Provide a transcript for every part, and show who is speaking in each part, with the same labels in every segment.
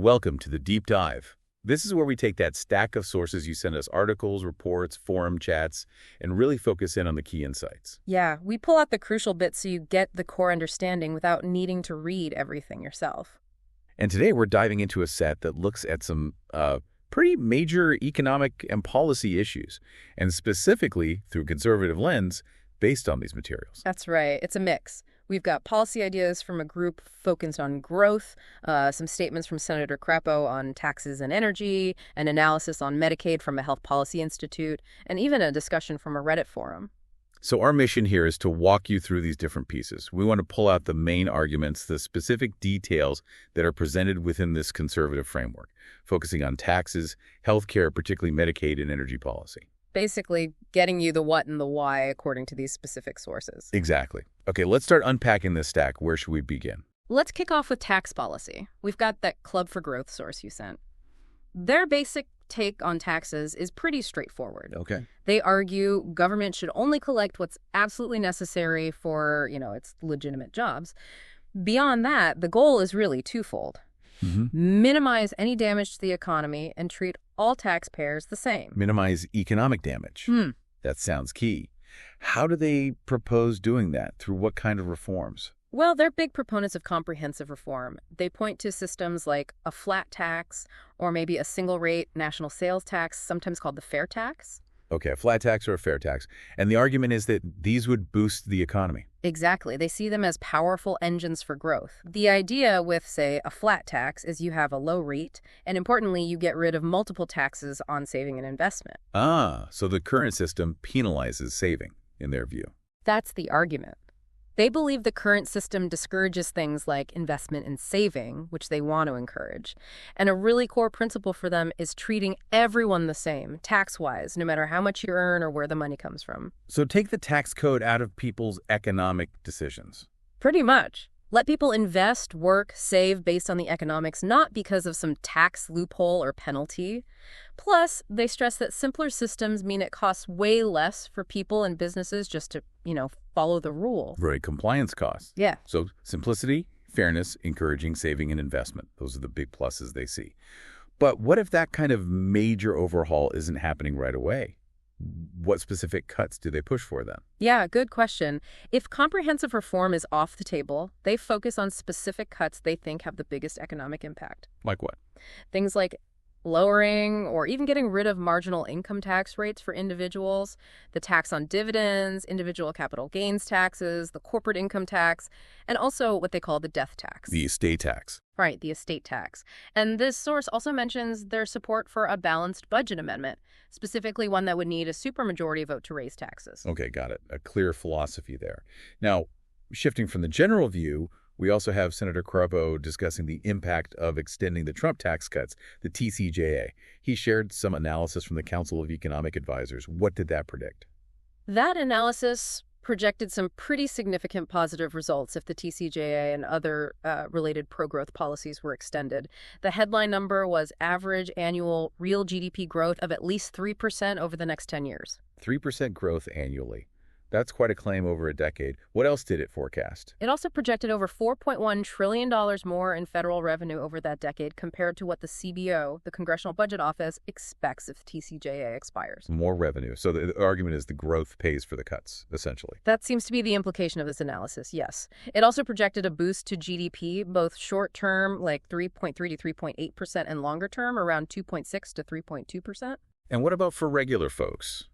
Speaker 1: Welcome to the Deep Dive. This is where we take that stack of sources you send us, articles, reports, forum chats, and really focus in on the key insights.
Speaker 2: Yeah, we pull out the crucial bits so you get the core understanding without needing to read everything yourself.
Speaker 1: And today we're diving into a set that looks at some pretty major economic and policy issues, and specifically through a conservative lens based on these materials.
Speaker 2: That's right. It's a mix. We've got policy ideas from a group focused on growth, some statements from Senator Crapo on taxes and energy, an analysis on Medicaid from a Health Policy Institute, and even a discussion from a Reddit forum.
Speaker 1: So our mission here is to walk you through these different pieces. We want to pull out the main arguments, the specific details that are presented within this conservative framework, focusing on taxes, healthcare, particularly Medicaid, and energy policy.
Speaker 2: Basically, getting you the what and the why according to these specific sources.
Speaker 1: Exactly. Okay, let's start unpacking this stack. Where should we begin?
Speaker 2: Let's kick off with tax policy. We've got that Club for Growth source you sent. Their basic take on taxes is pretty straightforward.
Speaker 1: Okay.
Speaker 2: They argue government should only collect what's absolutely necessary for, its legitimate jobs. Beyond that, the goal is really twofold. Minimize any damage to the economy and treat all taxpayers the same.
Speaker 1: Minimize economic damage. That sounds key. How do they propose doing that? Through what kind of reforms?
Speaker 2: Well, they're big proponents of comprehensive reform. They point to systems like a flat tax or maybe a single rate national sales tax, sometimes called the fair tax.
Speaker 1: Okay, a flat tax or a fair tax. And the argument is that these would boost the economy.
Speaker 2: Exactly. They see them as powerful engines for growth. The idea with, say, a flat tax is you have a low rate, and importantly, you get rid of multiple taxes on saving and investment.
Speaker 1: So the current system penalizes saving, in their view.
Speaker 2: That's the argument. They believe the current system discourages things like investment and saving, which they want to encourage. And a really core principle for them is treating everyone the same, tax-wise, no matter how much you earn or where the money comes from.
Speaker 1: So take the tax code out of people's economic decisions.
Speaker 2: Pretty much. Let people invest, work, save based on the economics, not because of some tax loophole or penalty. Plus, they stress that simpler systems mean it costs way less for people and businesses just to, follow the rule.
Speaker 1: Right, compliance costs.
Speaker 2: Yeah.
Speaker 1: So simplicity, fairness, encouraging saving and investment. Those are the big pluses they see. But what if that kind of major overhaul isn't happening right away? What specific cuts do they push for then?
Speaker 2: Yeah, good question. If comprehensive reform is off the table, they focus on specific cuts they think have the biggest economic impact.
Speaker 1: Like what?
Speaker 2: Things like lowering or even getting rid of marginal income tax rates for individuals, the tax on dividends, individual capital gains taxes, the corporate income tax, and also what they call the death tax.
Speaker 1: The estate tax.
Speaker 2: Right, the estate tax. And this source also mentions their support for a balanced budget amendment, specifically one that would need a supermajority vote to raise taxes.
Speaker 1: Okay, got it. A clear philosophy there. Now, shifting from the general view, we also have Senator Crapo discussing the impact of extending the Trump tax cuts, the TCJA. He shared some analysis from the Council of Economic Advisors. What did that predict?
Speaker 2: That analysis projected some pretty significant positive results if the TCJA and other related pro-growth policies were extended. The headline number was average annual real GDP growth of at least 3% over the next 10 years.
Speaker 1: 3% growth annually. That's quite a claim over a decade. What else did it forecast?
Speaker 2: It also projected over $4.1 trillion more in federal revenue over that decade compared to what the CBO, the Congressional Budget Office, expects if TCJA expires.
Speaker 1: More revenue. So the argument is the growth pays for the cuts, essentially.
Speaker 2: That seems to be the implication of this analysis, yes. It also projected a boost to GDP, both short-term, like 3.3 to 3.8%, and longer-term, around 2.6 to 3.2%.
Speaker 1: And what about for regular folks?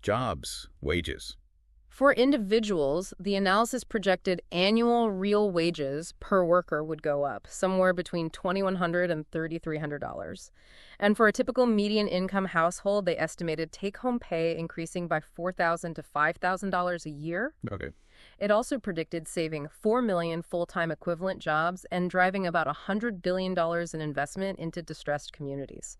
Speaker 1: Jobs, wages.
Speaker 2: For individuals, the analysis projected annual real wages per worker would go up, somewhere between $2,100 and $3,300. And for a typical median income household, they estimated take-home pay increasing by $4,000 to $5,000 a year.
Speaker 1: Okay.
Speaker 2: It also predicted saving 4 million full-time equivalent jobs and driving about $100 billion in investment into distressed communities.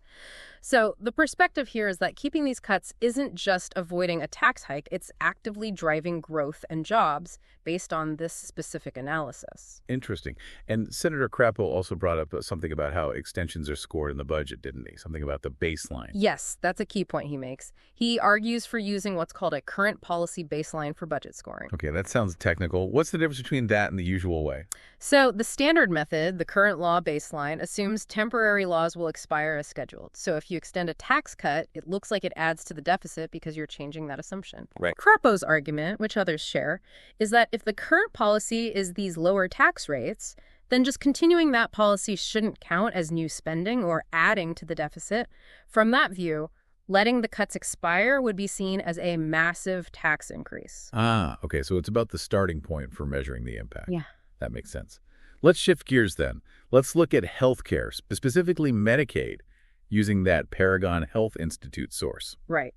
Speaker 2: So the perspective here is that keeping these cuts isn't just avoiding a tax hike, it's actively driving growth and jobs based on this specific analysis.
Speaker 1: Interesting. And Senator Crapo also brought up something about how extensions are scored in the budget, didn't he? Something about the baseline.
Speaker 2: Yes, that's a key point he makes. He argues for using what's called a current policy baseline for budget scoring.
Speaker 1: Okay, that sounds technical. What's the difference between that and the usual way?
Speaker 2: So the standard method, the current law baseline, assumes temporary laws will expire as scheduled. So if you extend a tax cut, it looks like it adds to the deficit because you're changing that assumption.
Speaker 1: Right.
Speaker 2: Crapo's argument, which others share, is that if the current policy is these lower tax rates, then just continuing that policy shouldn't count as new spending or adding to the deficit. From that view, letting the cuts expire would be seen as a massive tax increase.
Speaker 1: Ah, okay. So it's about the starting point for measuring the impact.
Speaker 2: Yeah.
Speaker 1: That makes sense. Let's shift gears then. Let's look at healthcare, specifically Medicaid, using that Paragon Health Institute source.
Speaker 2: Right.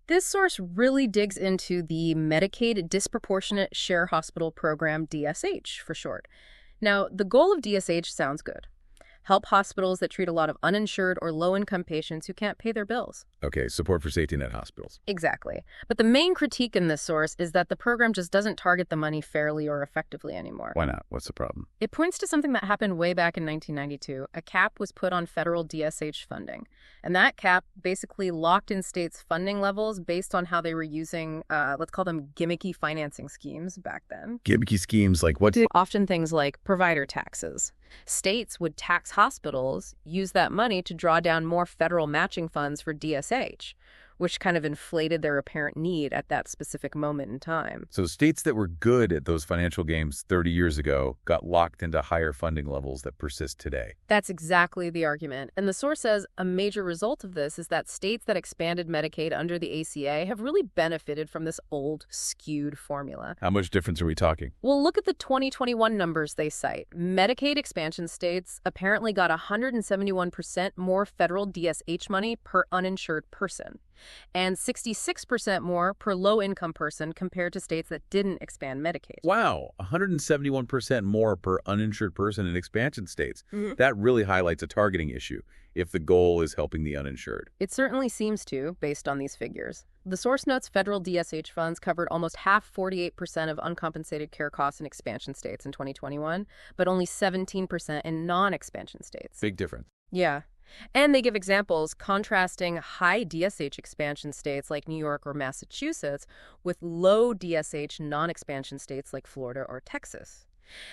Speaker 2: This source really digs into the Medicaid Disproportionate Share Hospital Program, DSH for short. Now, the goal of DSH sounds good. Help hospitals that treat a lot of uninsured or low-income patients who can't pay their bills.
Speaker 1: Okay, support for safety net hospitals.
Speaker 2: Exactly. But the main critique in this source is that the program just doesn't target the money fairly or effectively anymore.
Speaker 1: Why not? What's the problem?
Speaker 2: It points to something that happened way back in 1992. A cap was put on federal DSH funding. And that cap basically locked in states' funding levels based on how they were using, let's call them gimmicky financing schemes back then.
Speaker 1: Gimmicky schemes like what?
Speaker 2: Often things like provider taxes. States would tax hospitals, use that money to draw down more federal matching funds for DSH, which kind of inflated their apparent need at that specific moment in time.
Speaker 1: So states that were good at those financial games 30 years ago got locked into higher funding levels that persist today.
Speaker 2: That's exactly the argument. And the source says a major result of this is that states that expanded Medicaid under the ACA have really benefited from this old, skewed formula.
Speaker 1: How much difference are we talking?
Speaker 2: Well, look at the 2021 numbers they cite. Medicaid expansion states apparently got 171% more federal DSH money per uninsured person, and 66% more per low-income person compared to states that didn't expand Medicaid.
Speaker 1: Wow, 171% more per uninsured person in expansion states.
Speaker 2: Mm-hmm.
Speaker 1: That really highlights a targeting issue if the goal is helping the uninsured.
Speaker 2: It certainly seems to, based on these figures. The source notes federal DSH funds covered almost half, 48% of uncompensated care costs in expansion states in 2021, but only 17% in non-expansion states.
Speaker 1: Big difference.
Speaker 2: Yeah. And they give examples contrasting high DSH expansion states like New York or Massachusetts with low DSH non-expansion states like Florida or Texas.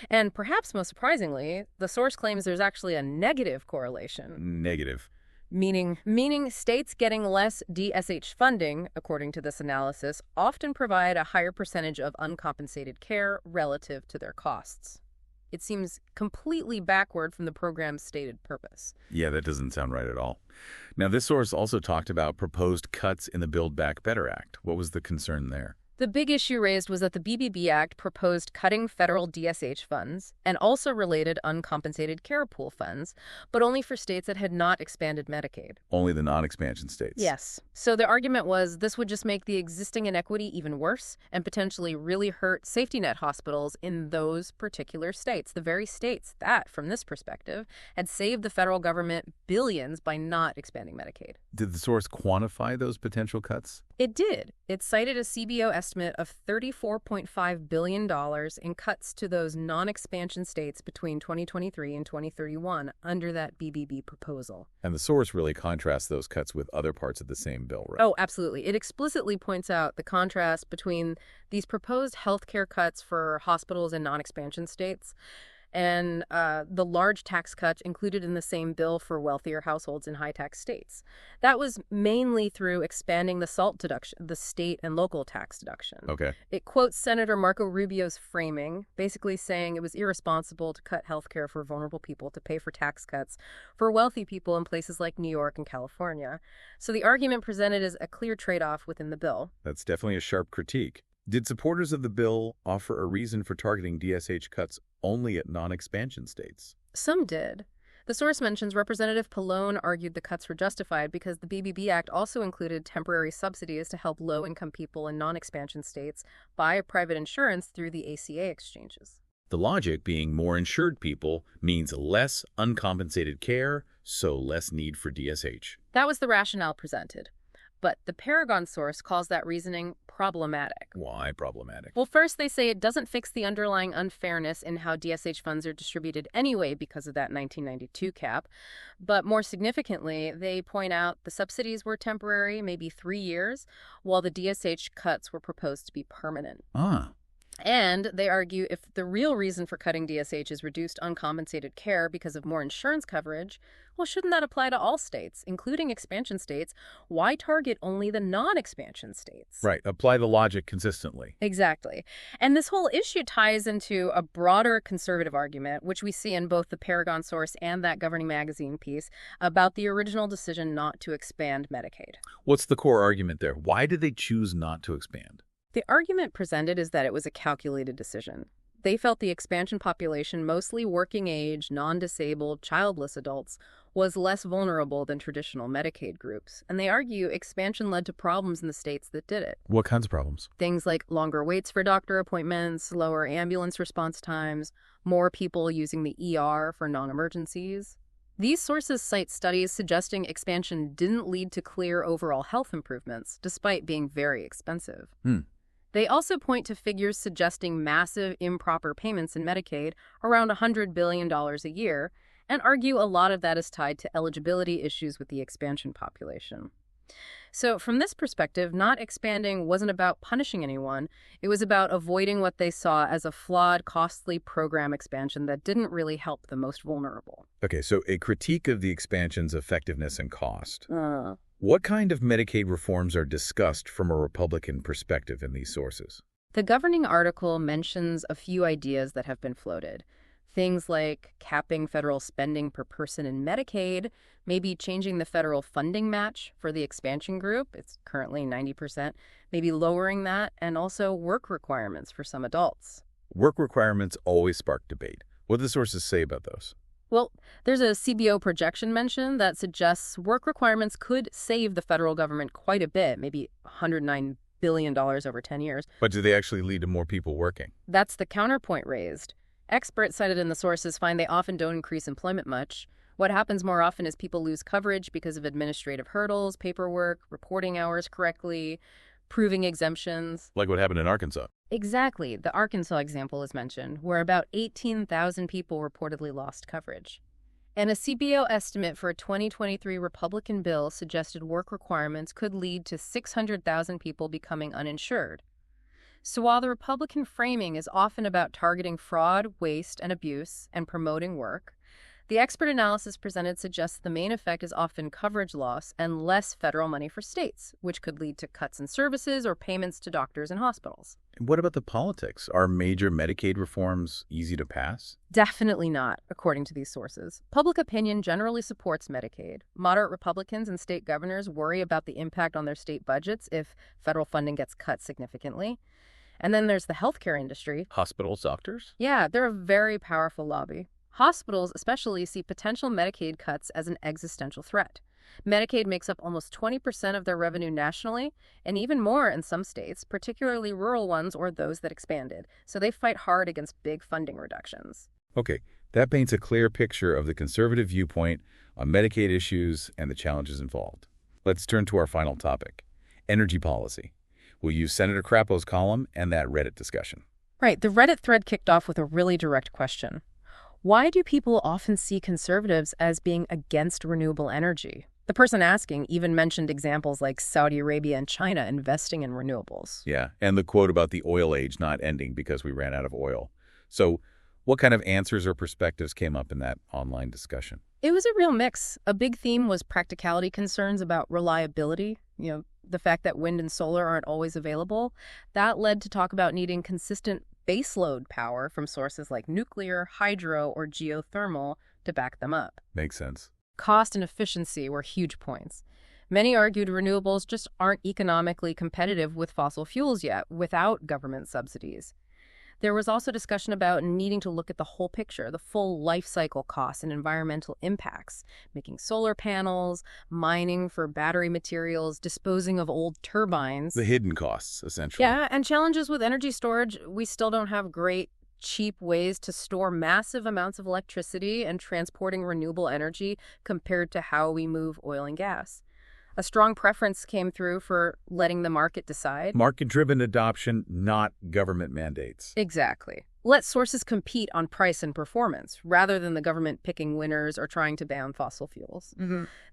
Speaker 2: And perhaps most surprisingly, the source claims there's actually a negative correlation.
Speaker 1: Negative.
Speaker 2: Meaning states getting less DSH funding, according to this analysis, often provide a higher percentage of uncompensated care relative to their costs. It seems completely backward from the program's stated purpose.
Speaker 1: Yeah, that doesn't sound right at all. Now, this source also talked about proposed cuts in the Build Back Better Act. What was the concern there?
Speaker 2: The big issue raised was that the BBB Act proposed cutting federal DSH funds and also related uncompensated care pool funds, but only for states that had not expanded Medicaid.
Speaker 1: Only the non-expansion states.
Speaker 2: Yes. So the argument was this would just make the existing inequity even worse and potentially really hurt safety net hospitals in those particular states, the very states that, from this perspective, had saved the federal government billions by not expanding Medicaid.
Speaker 1: Did the source quantify those potential cuts?
Speaker 2: It did. It cited a CBO estimate of $34.5 billion in cuts to those non-expansion states between 2023 and 2031 under that BBB proposal.
Speaker 1: And the source really contrasts those cuts with other parts of the same bill, right?
Speaker 2: Oh, absolutely. It explicitly points out the contrast between these proposed healthcare cuts for hospitals in non-expansion states and the large tax cuts included in the same bill for wealthier households in high-tax states. That was mainly through expanding the SALT deduction, the state and local tax deduction.
Speaker 1: Okay.
Speaker 2: It quotes Senator Marco Rubio's framing, basically saying it was irresponsible to cut health care for vulnerable people to pay for tax cuts for wealthy people in places like New York and California. So the argument presented is a clear trade-off within the bill.
Speaker 1: That's definitely a sharp critique. Did supporters of the bill offer a reason for targeting DSH cuts only at non-expansion states?
Speaker 2: Some did. The source mentions Representative Pallone argued the cuts were justified because the BBB Act also included temporary subsidies to help low-income people in non-expansion states buy private insurance through the ACA exchanges.
Speaker 1: The logic being more insured people means less uncompensated care, so less need for DSH.
Speaker 2: That was the rationale presented. But the Paragon source calls that reasoning problematic.
Speaker 1: Why problematic?
Speaker 2: Well, first they say it doesn't fix the underlying unfairness in how DSH funds are distributed anyway because of that 1992 cap. But more significantly, they point out the subsidies were temporary, maybe 3 years, while the DSH cuts were proposed to be permanent.
Speaker 1: Ah,
Speaker 2: And they argue if the real reason for cutting DSH is reduced uncompensated care because of more insurance coverage, well, shouldn't that apply to all states, including expansion states? Why target only the non-expansion states?
Speaker 1: Right. Apply the logic consistently.
Speaker 2: Exactly. And this whole issue ties into a broader conservative argument, which we see in both the Paragon source and that Governing Magazine piece, about the original decision not to expand Medicaid.
Speaker 1: What's the core argument there? Why did they choose not to expand?
Speaker 2: The argument presented is that it was a calculated decision. They felt the expansion population, mostly working age, non-disabled, childless adults, was less vulnerable than traditional Medicaid groups. And they argue expansion led to problems in the states that did it.
Speaker 1: What kinds of problems?
Speaker 2: Things like longer waits for doctor appointments, slower ambulance response times, more people using the ER for non-emergencies. These sources cite studies suggesting expansion didn't lead to clear overall health improvements, despite being very expensive. They also point to figures suggesting massive improper payments in Medicaid, around $100 billion a year, and argue a lot of that is tied to eligibility issues with the expansion population. So from this perspective, not expanding wasn't about punishing anyone. It was about avoiding what they saw as a flawed, costly program expansion that didn't really help the most vulnerable.
Speaker 1: Okay, so a critique of the expansion's effectiveness and cost. What kind of Medicaid reforms are discussed from a Republican perspective in these sources?
Speaker 2: The governing article mentions a few ideas that have been floated. Things like capping federal spending per person in Medicaid, maybe changing the federal funding match for the expansion group, it's currently 90%, maybe lowering that, and also work requirements for some adults.
Speaker 1: Work requirements always spark debate. What do the sources say about those?
Speaker 2: Well, there's a CBO projection mention that suggests work requirements could save the federal government quite a bit, maybe $109 billion over 10 years.
Speaker 1: But do they actually lead to more people working?
Speaker 2: That's the counterpoint raised. Experts cited in the sources find they often don't increase employment much. What happens more often is people lose coverage because of administrative hurdles, paperwork, reporting hours correctly, proving exemptions.
Speaker 1: Like what happened in Arkansas.
Speaker 2: Exactly. The Arkansas example is mentioned, where about 18,000 people reportedly lost coverage. And a CBO estimate for a 2023 Republican bill suggested work requirements could lead to 600,000 people becoming uninsured. So while the Republican framing is often about targeting fraud, waste, and abuse and promoting work, the expert analysis presented suggests the main effect is often coverage loss and less federal money for states, which could lead to cuts in services or payments to doctors and hospitals.
Speaker 1: And what about the politics? Are major Medicaid reforms easy to pass?
Speaker 2: Definitely not, according to these sources. Public opinion generally supports Medicaid. Moderate Republicans and state governors worry about the impact on their state budgets if federal funding gets cut significantly. And then there's the healthcare industry.
Speaker 1: Hospitals, doctors?
Speaker 2: Yeah, they're a very powerful lobby. Hospitals especially see potential Medicaid cuts as an existential threat. Medicaid makes up almost 20% of their revenue nationally, and even more in some states, particularly rural ones or those that expanded. So they fight hard against big funding reductions.
Speaker 1: Okay, that paints a clear picture of the conservative viewpoint on Medicaid issues and the challenges involved. Let's turn to our final topic, energy policy. We'll use Senator Crapo's column and that Reddit discussion.
Speaker 2: Right, the Reddit thread kicked off with a really direct question. Why do people often see conservatives as being against renewable energy? The person asking even mentioned examples like Saudi Arabia and China investing in renewables.
Speaker 1: Yeah, and the quote about the oil age not ending because we ran out of oil. So what kind of answers or perspectives came up in that online discussion?
Speaker 2: It was a real mix. A big theme was practicality concerns about reliability, the fact that wind and solar aren't always available. That led to talk about needing consistent baseload power from sources like nuclear, hydro, or geothermal to back them up.
Speaker 1: Makes sense.
Speaker 2: Cost and efficiency were huge points. Many argued renewables just aren't economically competitive with fossil fuels yet, without government subsidies. There was also discussion about needing to look at the whole picture, the full life cycle costs and environmental impacts, making solar panels, mining for battery materials, disposing of old turbines.
Speaker 1: The hidden costs, essentially.
Speaker 2: Yeah, and challenges with energy storage. We still don't have great, cheap ways to store massive amounts of electricity and transporting renewable energy compared to how we move oil and gas. A strong preference came through for letting the market decide.
Speaker 1: Market-driven adoption, not government mandates.
Speaker 2: Exactly. Let sources compete on price and performance, rather than the government picking winners or trying to ban fossil fuels.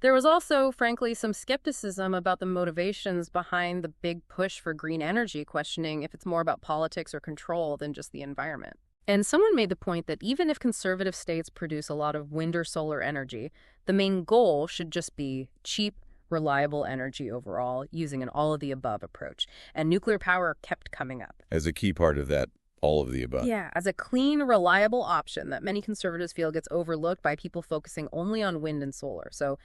Speaker 2: There was also, frankly, some skepticism about the motivations behind the big push for green energy, questioning if it's more about politics or control than just the environment. And someone made the point that even if conservative states produce a lot of wind or solar energy, the main goal should just be cheap, reliable energy overall, using an all-of-the-above approach. And nuclear power kept coming up
Speaker 1: As a key part of that, all of the above.
Speaker 2: Yeah, as a clean, reliable option that many conservatives feel gets overlooked by people focusing only on wind and solar. So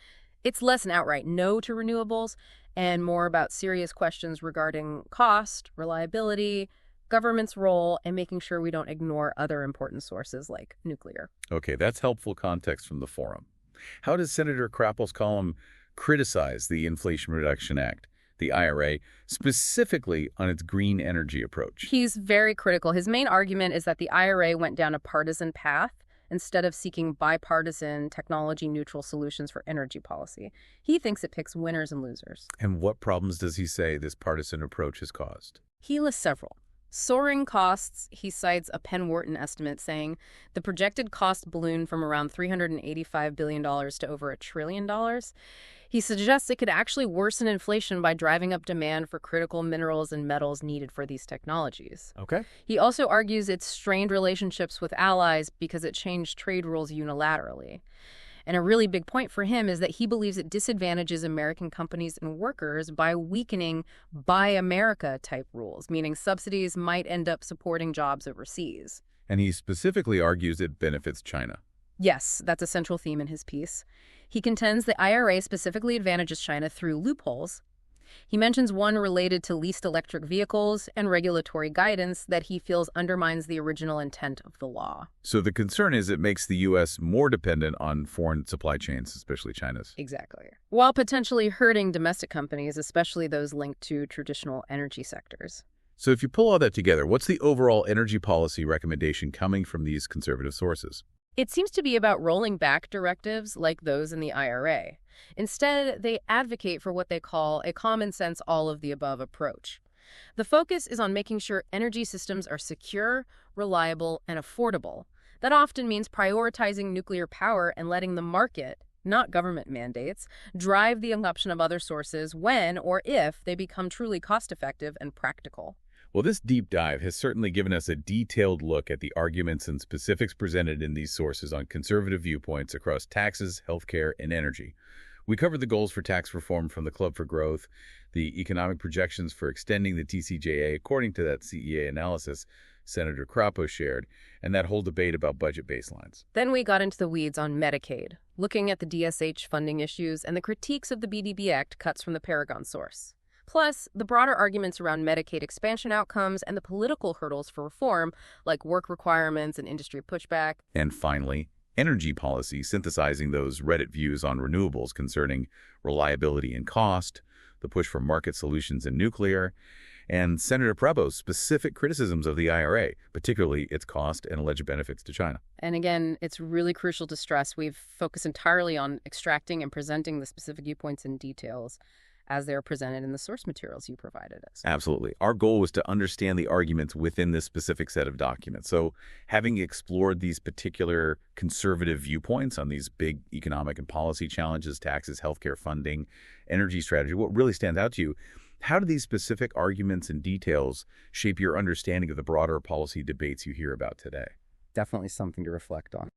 Speaker 2: it's less an outright no to renewables and more about serious questions regarding cost, reliability, government's role, and making sure we don't ignore other important sources like nuclear.
Speaker 1: Okay, that's helpful context from the forum. How does Senator Crapple's column criticize the Inflation Reduction Act, the IRA, specifically on its green energy approach?
Speaker 2: He's very critical. His main argument is that the IRA went down a partisan path instead of seeking bipartisan, technology-neutral solutions for energy policy. He thinks it picks winners and losers.
Speaker 1: And what problems does he say this partisan approach has caused?
Speaker 2: He lists several. Soaring costs, he cites a Penn Wharton estimate saying the projected cost ballooned from around $385 billion to over $1 trillion. He suggests it could actually worsen inflation by driving up demand for critical minerals and metals needed for these technologies.
Speaker 1: Okay.
Speaker 2: He also argues it strained relationships with allies because it changed trade rules unilaterally. And a really big point for him is that he believes it disadvantages American companies and workers by weakening Buy America type rules, meaning subsidies might end up supporting jobs overseas.
Speaker 1: And he specifically argues it benefits China.
Speaker 2: Yes, that's a central theme in his piece. He contends the IRA specifically advantages China through loopholes. He mentions one related to leased electric vehicles and regulatory guidance that he feels undermines the original intent of the law.
Speaker 1: So the concern is it makes the U.S. more dependent on foreign supply chains, especially China's.
Speaker 2: Exactly. While potentially hurting domestic companies, especially those linked to traditional energy sectors.
Speaker 1: So if you pull all that together, what's the overall energy policy recommendation coming from these conservative sources?
Speaker 2: It seems to be about rolling back directives like those in the IRA. Instead, they advocate for what they call a common-sense all-of-the-above approach. The focus is on making sure energy systems are secure, reliable, and affordable. That often means prioritizing nuclear power and letting the market, not government mandates, drive the adoption of other sources when or if they become truly cost-effective and practical.
Speaker 1: Well, this deep dive has certainly given us a detailed look at the arguments and specifics presented in these sources on conservative viewpoints across taxes, healthcare, and energy. We covered the goals for tax reform from the Club for Growth, the economic projections for extending the TCJA according to that CEA analysis Senator Crapo shared, and that whole debate about budget baselines.
Speaker 2: Then we got into the weeds on Medicaid, looking at the DSH funding issues and the critiques of the BDB Act cuts from the Paragon source. Plus, the broader arguments around Medicaid expansion outcomes and the political hurdles for reform, like work requirements and industry pushback.
Speaker 1: And finally, energy policy, synthesizing those Reddit views on renewables concerning reliability and cost, the push for market solutions in nuclear, and Senator Prabo's specific criticisms of the IRA, particularly its cost and alleged benefits to China.
Speaker 2: And again, it's really crucial to stress we've focused entirely on extracting and presenting the specific viewpoints and details as they're presented in the source materials you provided us.
Speaker 1: Absolutely. Our goal was to understand the arguments within this specific set of documents. So having explored these particular conservative viewpoints on these big economic and policy challenges, taxes, healthcare funding, energy strategy, what really stands out to you, how do these specific arguments and details shape your understanding of the broader policy debates you hear about today?
Speaker 2: Definitely something to reflect on.